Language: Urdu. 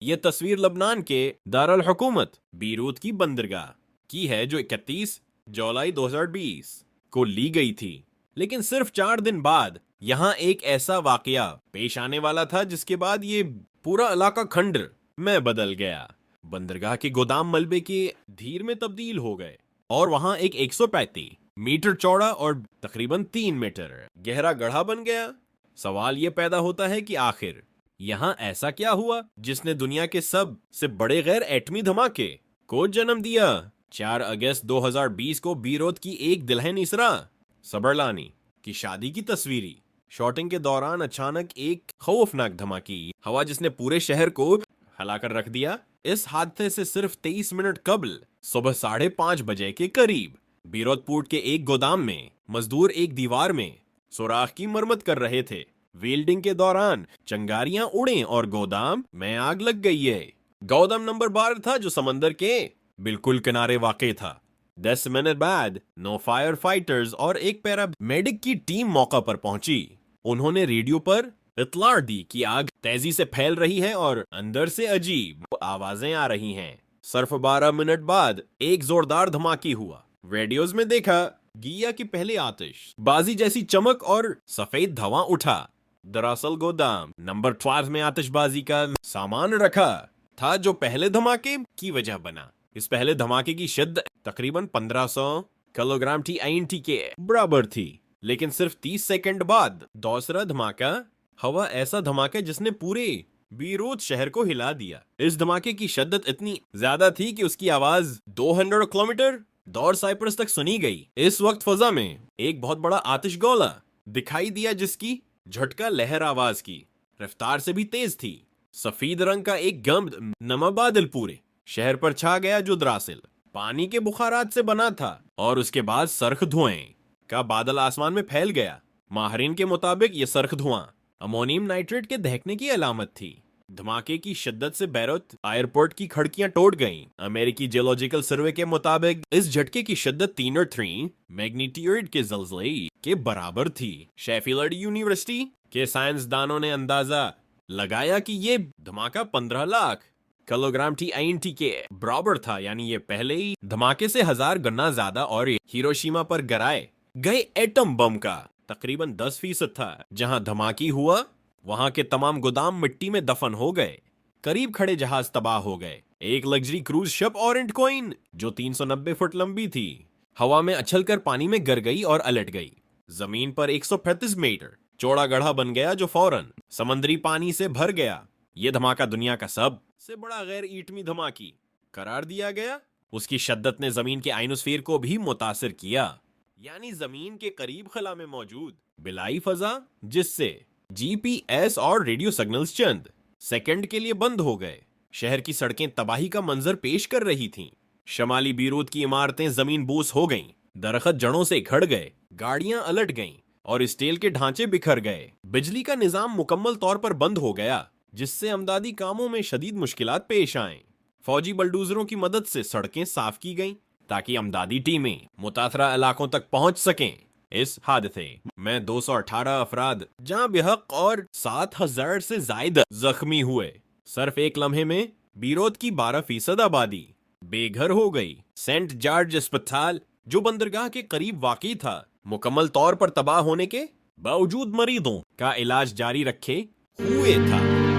یہ تصویر لبنان کے دارالحکومت بیروت کی بندرگاہ کی ہے جو 31 جولائی 2020 کو لی گئی تھی، لیکن صرف 4 دن بعد یہاں ایک ایسا واقعہ پیش آنے والا تھا جس کے بعد یہ پورا علاقہ کھنڈر میں بدل گیا۔ بندرگاہ کے گودام ملبے کے دھیر میں تبدیل ہو گئے اور وہاں ایک 135 میٹر چوڑا اور تقریباً 3 میٹر گہرا گڑھا بن گیا۔ سوال یہ پیدا ہوتا ہے کہ آخر یہاں ایسا کیا ہوا جس نے دنیا کے سب سے بڑے غیر ایٹمی دھماکے کو جنم دیا؟ 4 اگست 2020 کو بیروت کی ایک دلہن اسرا صبرلانی کی شادی کی تصویری شوٹنگ کے دوران اچانک ایک خوفناک دھماکی ہوا جس نے پورے شہر کو ہلا کر رکھ دیا۔ اس حادثے سے صرف 23 منٹ قبل صبح 5:30 بجے کے قریب بیروت پورٹ کے ایک گودام میں مزدور ایک دیوار میں سوراخ کی مرمت کر رہے تھے۔ ویلڈنگ کے دوران چنگاریاں اڑیں اور گودام میں آگ لگ گئی ہے۔ گودام نمبر 12 تھا جو سمندر کے بالکل کنارے واقع تھا۔ 10 منٹ بعد 9 فائر فائٹرز اور ایک پیرا میڈک کی ٹیم موقع پر پہنچی۔ انہوں نے ریڈیو پر اطلاع دی کہ آگ تیزی سے پھیل رہی ہے اور اندر سے عجیب آوازیں آ رہی ہیں۔ صرف 12 منٹ بعد ایک زوردار دھماکی ہوا۔ ریڈیوز میں دیکھا گیا کہ پہلے آتش بازی جیسی چمک اور سفید دھواں اٹھا۔ دراصل گودام نمبر 12 میں آتش بازی کا سامان رکھا تھا جو پہلے دھماکے کی وجہ بنا۔ اس پہلے دھماکے کی شدت تقریباً 1500 کلو گرام TNT کے برابر تھی، لیکن صرف 30 سیکنڈ بعد دوسرا دھماکہ ہوا، ایسا دھماکہ جس نے پورے بیروت شہر کو ہلا دیا۔ اس دھماکے کی شدت اتنی زیادہ تھی کہ اس کی آواز 200 کلومیٹر دور سائپرس تک سنی گئی۔ اس وقت فضا میں ایک بہت بڑا آتش گولہ دکھائی دیا جس کی جھٹکا لہر آواز کی رفتار سے بھی تیز تھی۔ سفید رنگ کا ایک گمد نما بادل پورے شہر پر چھا گیا جو دراصل پانی کے بخارات سے بنا تھا، اور اس کے بعد سرخ دھوئیں کا بادل آسمان میں پھیل گیا۔ ماہرین کے مطابق یہ سرخ دھواں امونیم نائٹریٹ کے دہکنے کی علامت تھی۔ دھماکے کی شدت سے بیروت ایئرپورٹ کی کھڑکیاں ٹوٹ گئیں۔ امریکی جیولوجیکل سروے کے مطابق اس جھٹکے کی شدت 3.3 میگنیٹیوڈ کے زلزلے کے برابر تھی۔ شیفیلڈ یونیورسٹی کے سائنسدانوں نے اندازہ لگایا کہ یہ دھماکہ 15 لاکھ کلو گرام TNT کے برابر تھا، یعنی یہ پہلے ہی دھماکے سے 1000 گنا زیادہ اور ہیروشیما پر گرائے گئے ایٹم بم کا تقریباً 10% تھا۔ جہاں دھماکی ہوا وہاں کے تمام گودام مٹی میں دفن ہو گئے، قریب کھڑے جہاز تباہ ہو گئے۔ ایک لگژری کروز شپ اورینٹ کوئن جو 390 فٹ لمبی تھی ہوا میں اچھل کر پانی میں گر گئی اور الٹ گئی۔ زمین پر 135 میٹر چوڑا گڑھا بن گیا جو فوراً سمندری پانی سے بھر گیا۔ یہ دھماکہ دنیا کا سب سے بڑا غیر ایٹمی دھماکی قرار دیا گیا۔ اس کی شدت نے زمین کے آئنوسفیر کو بھی متاثر کیا، یعنی زمین کے قریب خلا میں موجود بلائی فضا، جس سے GPS اور ریڈیو سگنلز چند سیکنڈ کے لیے بند ہو گئے۔ شہر کی سڑکیں تباہی کا منظر پیش کر رہی تھیں۔ شمالی بیروت کی عمارتیں زمین بوس ہو گئیں، درخت جڑوں سے کھڑ گئے، گاڑیاں الٹ گئیں اور اسٹیل کے ڈھانچے بکھر گئے۔ بجلی کا نظام مکمل طور پر بند ہو گیا، جس سے امدادی کاموں میں شدید مشکلات پیش آئیں۔ فوجی بلڈوزروں کی مدد سے سڑکیں صاف کی گئیں تاکہ امدادی ٹیمیں متاثرہ علاقوں تک پہنچ سکیں۔ اس حادثے میں 218 افراد جاں بحق اور 7000 سے زائد زخمی ہوئے۔ صرف ایک لمحے میں بیروت کی 12% آبادی بے گھر ہو گئی۔ سینٹ جارج اسپتال جو بندرگاہ کے قریب واقع تھا مکمل طور پر تباہ ہونے کے باوجود مریضوں کا علاج جاری رکھے ہوئے تھا۔